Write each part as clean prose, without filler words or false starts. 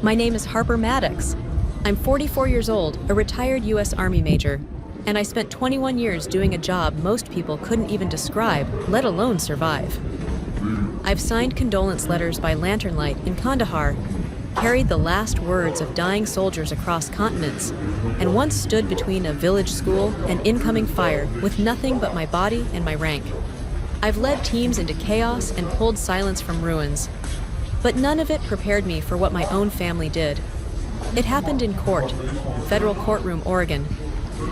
My name is Harper Maddox. I'm 44 years old, a retired U.S. Army major, and I spent 21 years doing a job most people couldn't even describe, let alone survive. I've signed condolence letters by lantern light in Kandahar, carried the last words of dying soldiers across continents, and once stood between a village school and incoming fire with nothing but my body and my rank. I've led teams into chaos and pulled silence from ruins, but none of it prepared me for what my own family did. It happened in court, federal courtroom, Oregon.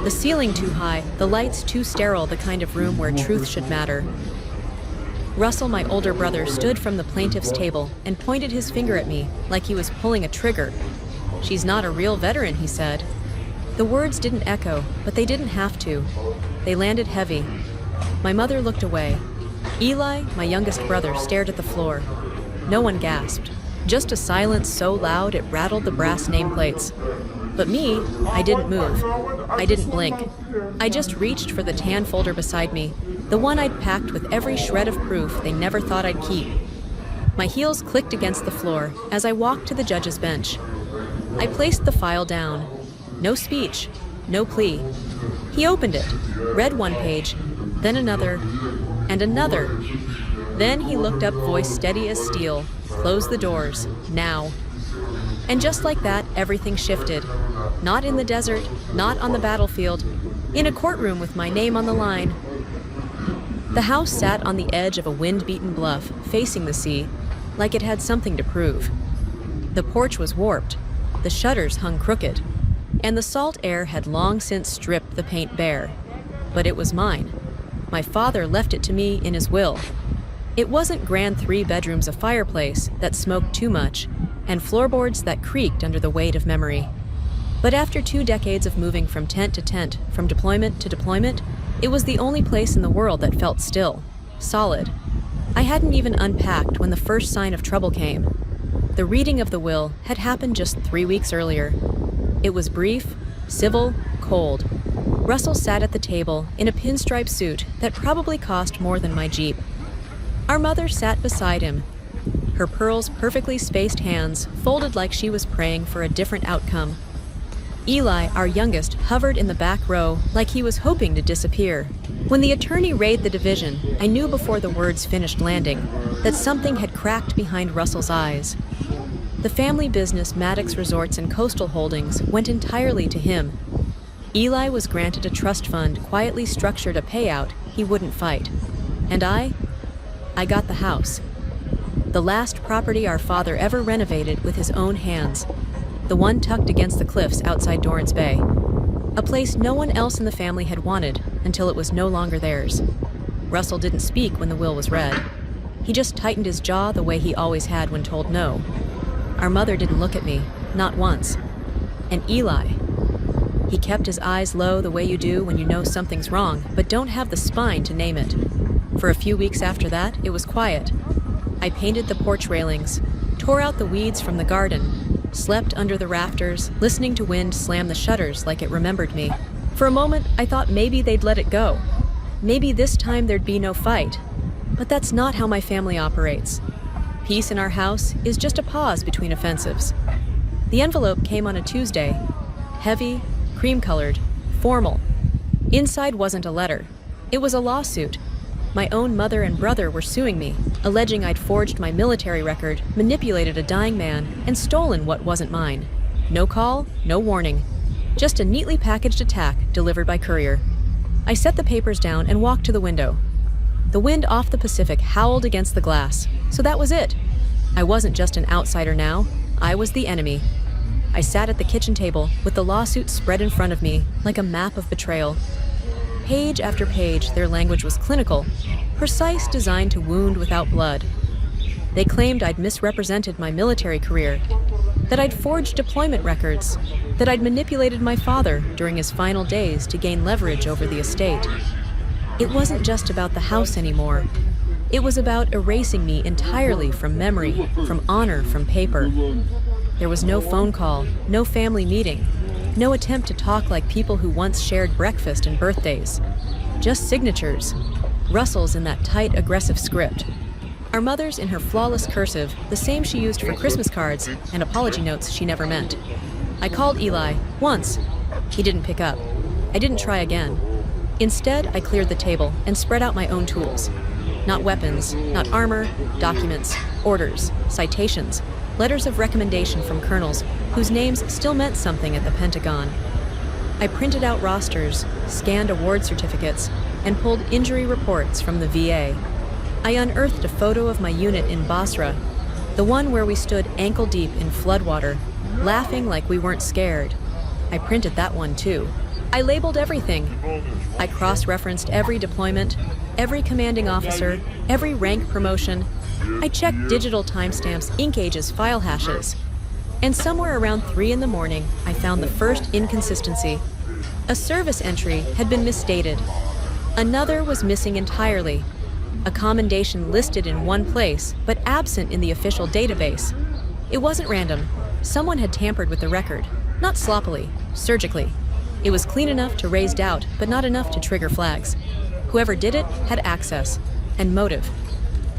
The ceiling too high, the lights too sterile, the kind of room where truth should matter. Russell, my older brother, stood from the plaintiff's table and pointed his finger at me like he was pulling a trigger. "She's not a real veteran," he said. The words didn't echo, but they didn't have to. They landed heavy. My mother looked away. Eli, my youngest brother, stared at the floor. No one gasped. Just a silence so loud it rattled the brass nameplates. But me, I didn't move. I didn't blink. I just reached for the tan folder beside me, the one I'd packed with every shred of proof they never thought I'd keep. My heels clicked against the floor as I walked to the judge's bench. I placed the file down. No speech, no plea. He opened it, read one page, then another, and another. Then he looked up, voice steady as steel. "Close the doors, now." And just like that, everything shifted. Not in the desert, not on the battlefield, in a courtroom with my name on the line. The house sat on the edge of a wind-beaten bluff, facing the sea, like it had something to prove. The porch was warped, the shutters hung crooked, and the salt air had long since stripped the paint bare. But it was mine. My father left it to me in his will. It wasn't grand 3 bedrooms, a fireplace that smoked too much, and floorboards that creaked under the weight of memory. But after 2 decades of moving from tent to tent, from deployment to deployment, it was the only place in the world that felt still, solid. I hadn't even unpacked when the first sign of trouble came. The reading of the will had happened just 3 weeks earlier. It was brief, civil, cold. Russell sat at the table in a pinstripe suit that probably cost more than my Jeep. Our mother sat beside him, her pearls perfectly spaced hands folded like she was praying for a different outcome. Eli, our youngest, hovered in the back row like he was hoping to disappear. When the attorney read the division, I knew before the words finished landing that something had cracked behind Russell's eyes. The family business, Maddox Resorts and Coastal Holdings, went entirely to him. Eli was granted a trust fund, quietly structured a payout he wouldn't fight. And I got the house. The last property our father ever renovated with his own hands. The one tucked against the cliffs outside Dorrance Bay. A place no one else in the family had wanted until it was no longer theirs. Russell didn't speak when the will was read. He just tightened his jaw the way he always had when told no. Our mother didn't look at me, not once. And Eli, he kept his eyes low the way you do when you know something's wrong, but don't have the spine to name it. For a few weeks after that, it was quiet. I painted the porch railings, tore out the weeds from the garden, slept under the rafters, listening to wind slam the shutters like it remembered me. For a moment, I thought maybe they'd let it go. Maybe this time there'd be no fight. But that's not how my family operates. Peace in our house is just a pause between offensives. The envelope came on a Tuesday. Heavy, cream-colored, formal. Inside wasn't a letter. It was a lawsuit. My own mother and brother were suing me, alleging I'd forged my military record, manipulated a dying man, and stolen what wasn't mine. No call, no warning. Just a neatly packaged attack delivered by courier. I set the papers down and walked to the window. The wind off the Pacific howled against the glass, so that was it. I wasn't just an outsider now, I was the enemy. I sat at the kitchen table with the lawsuit spread in front of me like a map of betrayal. Page after page, their language was clinical, precise, designed to wound without blood. They claimed I'd misrepresented my military career, that I'd forged deployment records, that I'd manipulated my father during his final days to gain leverage over the estate. It wasn't just about the house anymore. It was about erasing me entirely from memory, from honor, from paper. There was no phone call, no family meeting, no attempt to talk like people who once shared breakfast and birthdays. Just signatures, Russell's in that tight, aggressive script. Our mother's in her flawless cursive, the same she used for Christmas cards and apology notes she never meant. I called Eli once. He didn't pick up. I didn't try again. Instead, I cleared the table and spread out my own tools. Not weapons, not armor, documents, orders, citations, letters of recommendation from colonels whose names still meant something at the Pentagon. I printed out rosters, scanned award certificates, and pulled injury reports from the VA. I unearthed a photo of my unit in Basra, the one where we stood ankle-deep in floodwater, laughing like we weren't scared. I printed that one too. I labeled everything. I cross-referenced every deployment, every commanding officer, every rank promotion. I checked digital timestamps, ink ages, file hashes. And somewhere around 3 in the morning, I found the first inconsistency. A service entry had been misdated. Another was missing entirely. A commendation listed in one place, but absent in the official database. It wasn't random. Someone had tampered with the record. Not sloppily, surgically. It was clean enough to raise doubt, but not enough to trigger flags. Whoever did it had access and motive.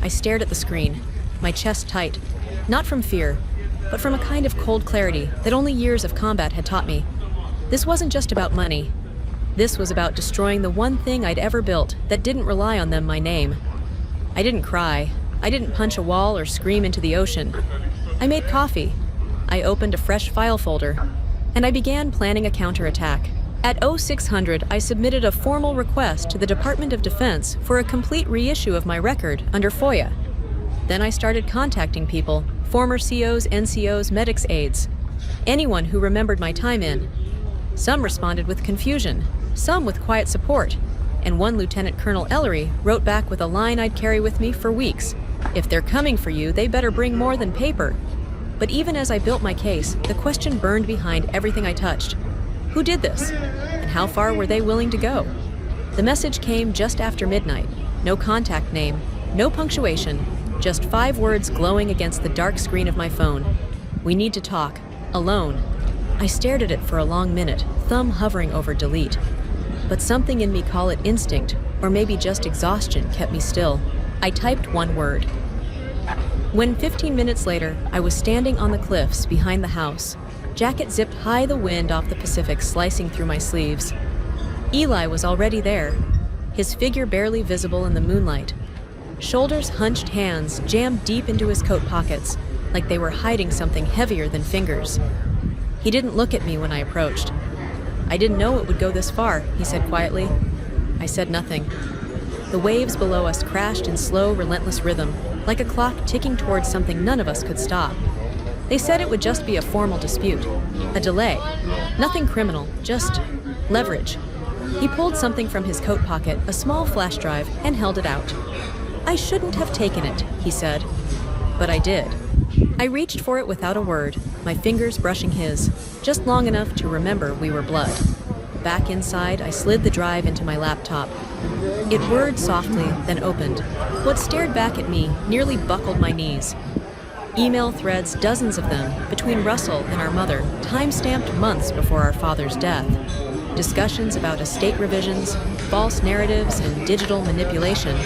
I stared at the screen, my chest tight, not from fear, but from a kind of cold clarity that only years of combat had taught me. This wasn't just about money. This was about destroying the one thing I'd ever built that didn't rely on them my name. I didn't cry. I didn't punch a wall or scream into the ocean. I made coffee. I opened a fresh file folder, and I began planning a counterattack. At 0600, I submitted a formal request to the Department of Defense for a complete reissue of my record under FOIA. Then I started contacting people, former COs, NCOs, medics, aides, anyone who remembered my time in. Some responded with confusion, some with quiet support, and one Lieutenant Colonel Ellery wrote back with a line I'd carry with me for weeks. If they're coming for you, they better bring more than paper. But even as I built my case, the question burned behind everything I touched. Who did this? And how far were they willing to go? The message came just after midnight. No contact name, no punctuation, just 5 words glowing against the dark screen of my phone. We need to talk, alone. I stared at it for a long minute, thumb hovering over delete. But something in me, call it instinct, or maybe just exhaustion, kept me still. I typed one word. When 15 minutes later, I was standing on the cliffs behind the house, jacket zipped high, the wind off the Pacific slicing through my sleeves. Eli was already there, his figure barely visible in the moonlight. Shoulders hunched, hands jammed deep into his coat pockets, like they were hiding something heavier than fingers. He didn't look at me when I approached. I didn't know it would go this far, he said quietly. I said nothing. The waves below us crashed in slow, relentless rhythm, like a clock ticking towards something none of us could stop. They said it would just be a formal dispute, a delay. Nothing criminal, just leverage. He pulled something from his coat pocket, a small flash drive, and held it out. I shouldn't have taken it, he said. But I did. I reached for it without a word, my fingers brushing his, just long enough to remember we were blood. Back inside, I slid the drive into my laptop. It whirred softly, then opened. What stared back at me nearly buckled my knees. Email threads, dozens of them, between Russell and our mother, time-stamped months before our father's death. Discussions about estate revisions, false narratives, and digital manipulation.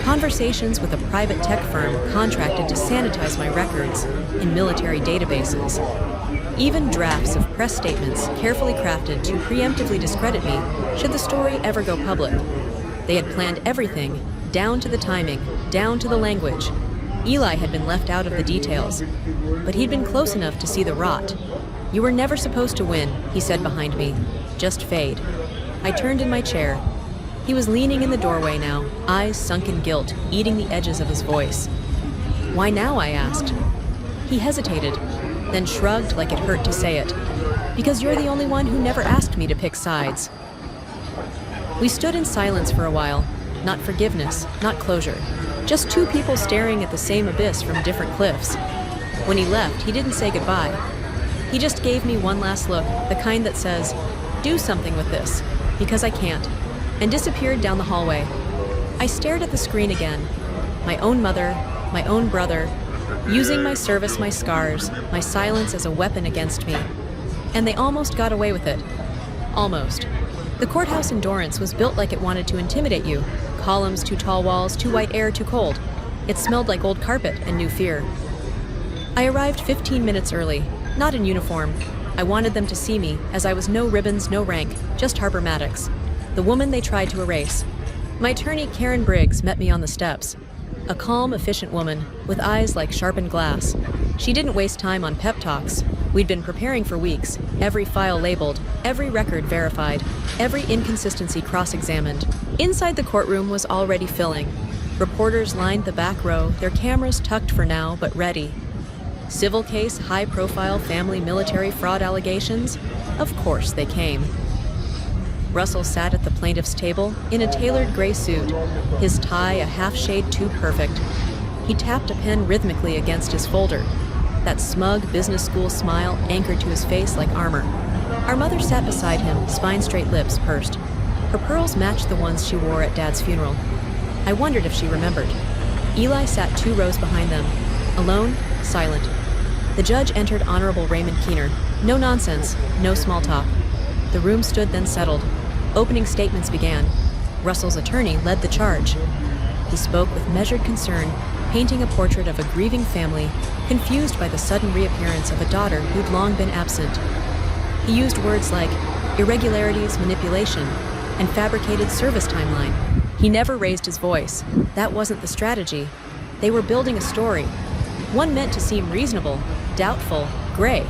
Conversations with a private tech firm contracted to sanitize my records in military databases. Even drafts of press statements carefully crafted to preemptively discredit me should the story ever go public. They had planned everything, down to the timing, down to the language. Eli had been left out of the details, but he'd been close enough to see the rot. You were never supposed to win, he said behind me. Just fade. I turned in my chair. He was leaning in the doorway now, eyes sunk in guilt, eating the edges of his voice. Why now, I asked. He hesitated, then shrugged like it hurt to say it. Because you're the only one who never asked me to pick sides. We stood in silence for a while. Not forgiveness, not closure. Just 2 people staring at the same abyss from different cliffs. When he left, he didn't say goodbye. He just gave me one last look, the kind that says, do something with this, because I can't, and disappeared down the hallway. I stared at the screen again. My own mother, my own brother, using my service, my scars, my silence as a weapon against me. And they almost got away with it. Almost. The courthouse in Dorrance was built like it wanted to intimidate you. Columns, too tall walls, too white air, too cold. It smelled like old carpet and new fear. I arrived 15 minutes early, not in uniform. I wanted them to see me, as I was no ribbons, no rank, just Harper Maddox, the woman they tried to erase. My attorney, Karen Briggs, met me on the steps. A calm, efficient woman, with eyes like sharpened glass. She didn't waste time on pep talks. We'd been preparing for weeks, every file labeled, every record verified, every inconsistency cross-examined. Inside the courtroom was already filling. Reporters lined the back row, their cameras tucked for now, but ready. Civil case, high-profile family military fraud allegations? Of course they came. Russell sat at the plaintiff's table in a tailored gray suit, his tie a half shade too perfect. He tapped a pen rhythmically against his folder, that smug business school smile anchored to his face like armor. Our mother sat beside him, spine-straight lips pursed. Her pearls matched the ones she wore at Dad's funeral. I wondered if she remembered. Eli sat 2 rows behind them, alone, silent. The judge entered Honorable Raymond Keener. No nonsense, no small talk. The room stood then settled. Opening statements began. Russell's attorney led the charge. He spoke with measured concern, painting a portrait of a grieving family, confused by the sudden reappearance of a daughter who'd long been absent. He used words like irregularities, manipulation, and fabricated service timeline. He never raised his voice. That wasn't the strategy. They were building a story, one meant to seem reasonable, doubtful, gray.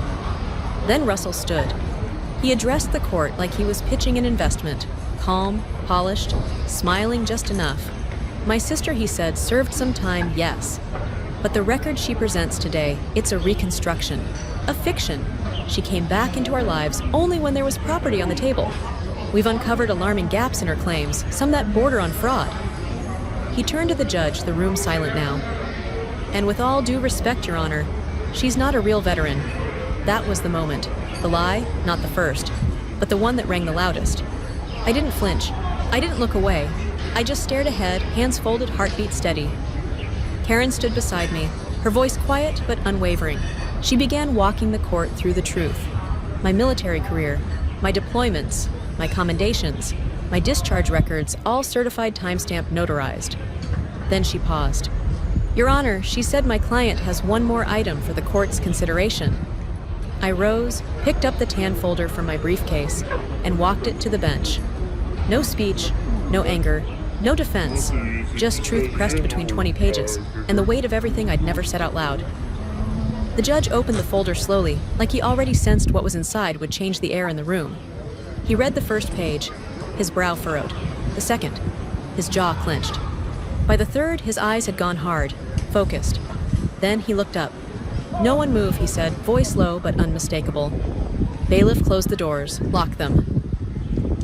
Then Russell stood. He addressed the court like he was pitching an investment, calm, polished, smiling just enough. My sister, he said, served some time, yes. But the record she presents today, it's a reconstruction, a fiction. She came back into our lives only when there was property on the table. We've uncovered alarming gaps in her claims, some that border on fraud. He turned to the judge, the room silent now. And with all due respect, Your Honor, she's not a real veteran. That was the moment. The lie, not the first, but the one that rang the loudest. I didn't flinch. I didn't look away. I just stared ahead, hands folded, heartbeat steady. Karen stood beside me, her voice quiet but unwavering. She began walking the court through the truth. My military career, my deployments, my commendations, my discharge records, all certified timestamp notarized. Then she paused. Your Honor, she said my client has one more item for the court's consideration. I rose, picked up the tan folder from my briefcase, and walked it to the bench. No speech, no anger, no defense, just truth pressed between 20 pages, and the weight of everything I'd never said out loud. The judge opened the folder slowly, like he already sensed what was inside would change the air in the room. He read the first page, his brow furrowed. The second, his jaw clenched. By the third, his eyes had gone hard, focused. Then he looked up. No one move, he said, voice low but unmistakable. Bailiff closed the doors, locked them.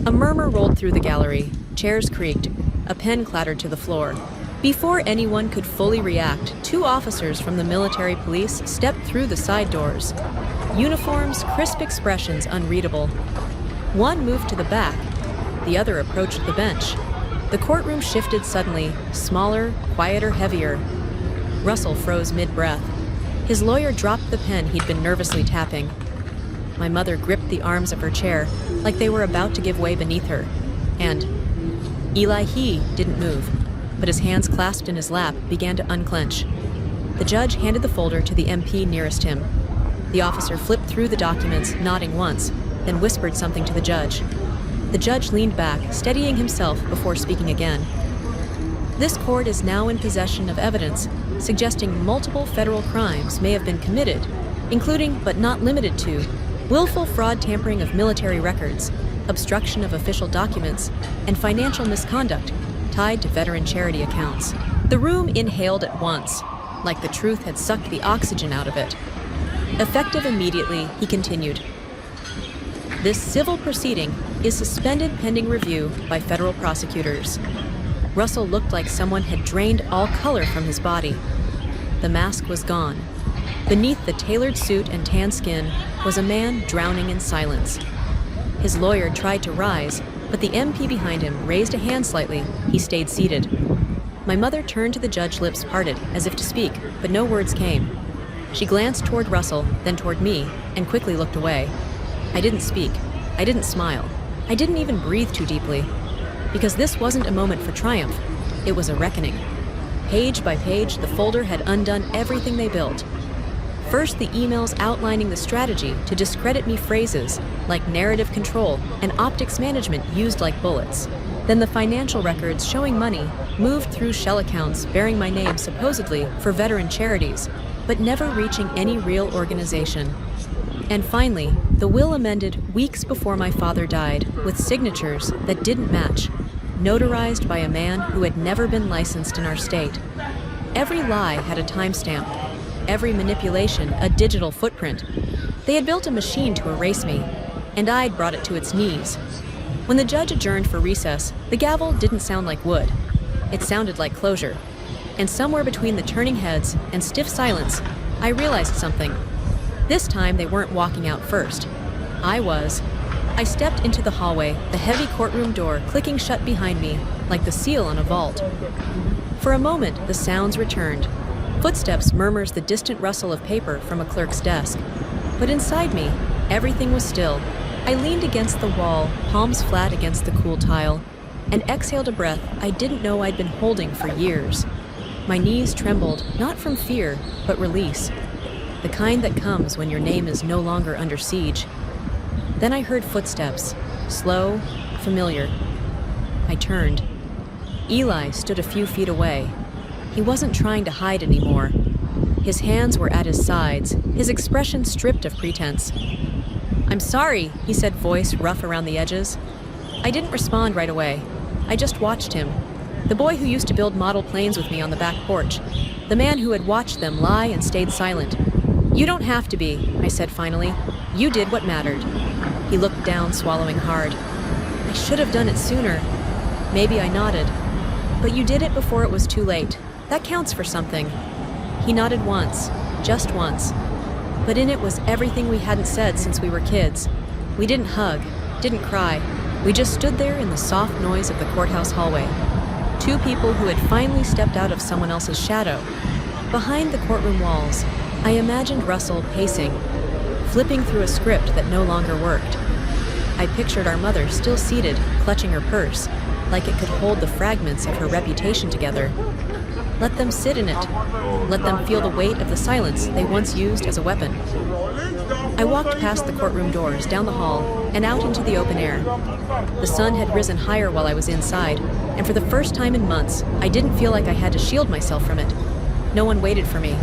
A murmur rolled through the gallery, chairs creaked, a pen clattered to the floor. Before anyone could fully react, 2 officers from the military police stepped through the side doors. Uniforms, crisp expressions unreadable. One moved to the back, the other approached the bench. The courtroom shifted suddenly, smaller, quieter, heavier. Russell froze mid-breath. His lawyer dropped the pen he'd been nervously tapping. My mother gripped the arms of her chair like they were about to give way beneath her. And Eli, he didn't move, but his hands clasped in his lap began to unclench. The judge handed the folder to the MP nearest him. The officer flipped through the documents, nodding once, then whispered something to the judge. The judge leaned back, steadying himself before speaking again. This court is now in possession of evidence suggesting multiple federal crimes may have been committed, including, but not limited to, willful fraud tampering of military records, obstruction of official documents, and financial misconduct tied to veteran charity accounts. The room inhaled at once, like the truth had sucked the oxygen out of it. Effective immediately, he continued. This civil proceeding is suspended pending review by federal prosecutors. Russell looked like someone had drained all color from his body. The mask was gone. Beneath the tailored suit and tan skin was a man drowning in silence. His lawyer tried to rise, but the MP behind him raised a hand slightly. He stayed seated. My mother turned to the judge, lips parted, as if to speak, but no words came. She glanced toward Russell, then toward me, and quickly looked away. I didn't speak. I didn't smile. I didn't even breathe too deeply. Because this wasn't a moment for triumph. It was a reckoning. Page by page, the folder had undone everything they built. First, the emails outlining the strategy to discredit me phrases like narrative control and optics management used like bullets. Then the financial records showing money moved through shell accounts bearing my name supposedly for veteran charities, but never reaching any real organization. And finally, the will amended weeks before my father died with signatures that didn't match, notarized by a man who had never been licensed in our state. Every lie had a timestamp, every manipulation a digital footprint. They had built a machine to erase me, and I'd brought it to its knees. When the judge adjourned for recess, the gavel didn't sound like wood. It sounded like closure. And somewhere between the turning heads and stiff silence, I realized something. This time they weren't walking out first. I was. I stepped into the hallway, the heavy courtroom door clicking shut behind me like the seal on a vault. For a moment, the sounds returned. Footsteps murmurs the distant rustle of paper from a clerk's desk. But inside me, everything was still. I leaned against the wall, palms flat against the cool tile, and exhaled a breath I didn't know I'd been holding for years. My knees trembled, not from fear, but release. The kind that comes when your name is no longer under siege. Then I heard footsteps, slow, familiar. I turned. Eli stood a few feet away. He wasn't trying to hide anymore. His hands were at his sides, his expression stripped of pretense. "I'm sorry," he said, voice rough around the edges. I didn't respond right away. I just watched him. The boy who used to build model planes with me on the back porch. The man who had watched them lie and stayed silent. "You don't have to be," I said finally. "You did what mattered." He looked down, swallowing hard. "I should have done it sooner." Maybe I nodded. "But you did it before it was too late. That counts for something." He nodded once, just once. But in it was everything we hadn't said since we were kids. We didn't hug, didn't cry. We just stood there in the soft noise of the courthouse hallway. Two people who had finally stepped out of someone else's shadow. Behind the courtroom walls, I imagined Russell pacing, flipping through a script that no longer worked. I pictured our mother still seated, clutching her purse, like it could hold the fragments of her reputation together. Let them sit in it. Let them feel the weight of the silence they once used as a weapon. I walked past the courtroom doors, down the hall, and out into the open air. The sun had risen higher while I was inside, and for the first time in months, I didn't feel like I had to shield myself from it. No one waited for me.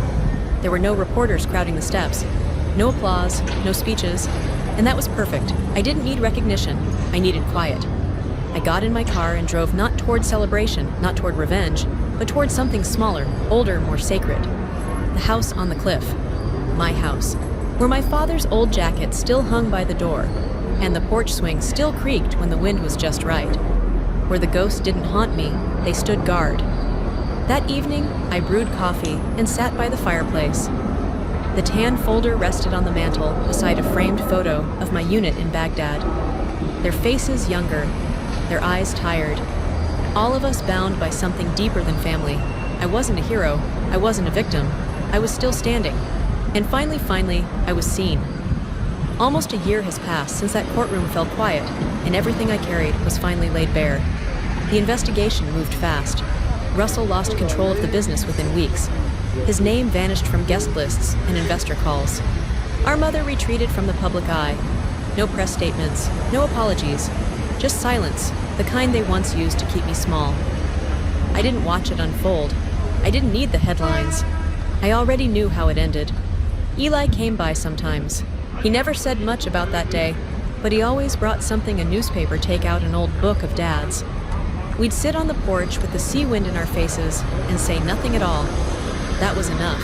There were no reporters crowding the steps. No applause, no speeches, and that was perfect. I didn't need recognition. I needed quiet. I got in my car and drove not toward celebration, not toward revenge, but toward something smaller, older, more sacred. The house on the cliff. My house. Where my father's old jacket still hung by the door, and the porch swing still creaked when the wind was just right. Where the ghosts didn't haunt me, they stood guard. That evening, I brewed coffee and sat by the fireplace. The tan folder rested on the mantel beside a framed photo of my unit in Baghdad. Their faces younger, their eyes tired. All of us bound by something deeper than family. I wasn't a hero. I wasn't a victim. I was still standing. And finally, I was seen. Almost a year has passed since that courtroom fell quiet, and everything I carried was finally laid bare. The investigation moved fast. Russell lost control of the business within weeks. His name vanished from guest lists and investor calls. Our mother retreated from the public eye. No press statements, no apologies, just silence, the kind they once used to keep me small. I didn't watch it unfold. I didn't need the headlines. I already knew how it ended. Eli came by sometimes. He never said much about that day, but he always brought something a newspaper take out an old book of Dad's. We'd sit on the porch with the sea wind in our faces and say nothing at all. That was enough.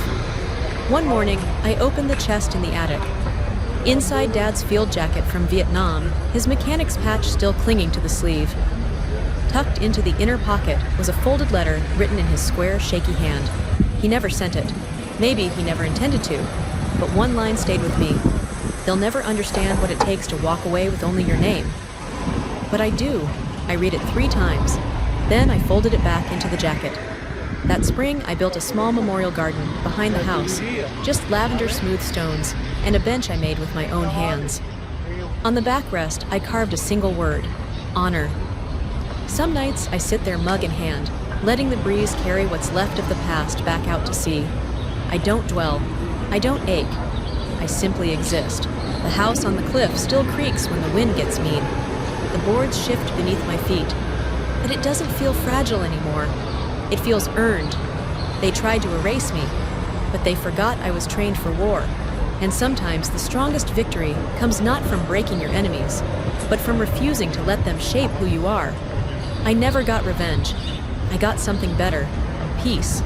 One morning, I opened the chest in the attic. Inside Dad's field jacket from Vietnam, his mechanic's patch still clinging to the sleeve. Tucked into the inner pocket was a folded letter written in his square, shaky hand. He never sent it. Maybe he never intended to. But one line stayed with me. They'll never understand what it takes to walk away with only your name. But I do. I read it 3 times. Then I folded it back into the jacket. That spring, I built a small memorial garden behind the house, just lavender-smooth stones, and a bench I made with my own hands. On the backrest, I carved a single word: honor. Some nights, I sit there mug in hand, letting the breeze carry what's left of the past back out to sea. I don't dwell. I don't ache. I simply exist. The house on the cliff still creaks when the wind gets mean. The boards shift beneath my feet, but it doesn't feel fragile anymore. It feels earned. They tried to erase me, but they forgot I was trained for war. And sometimes the strongest victory comes not from breaking your enemies, but from refusing to let them shape who you are. I never got revenge. I got something better: peace.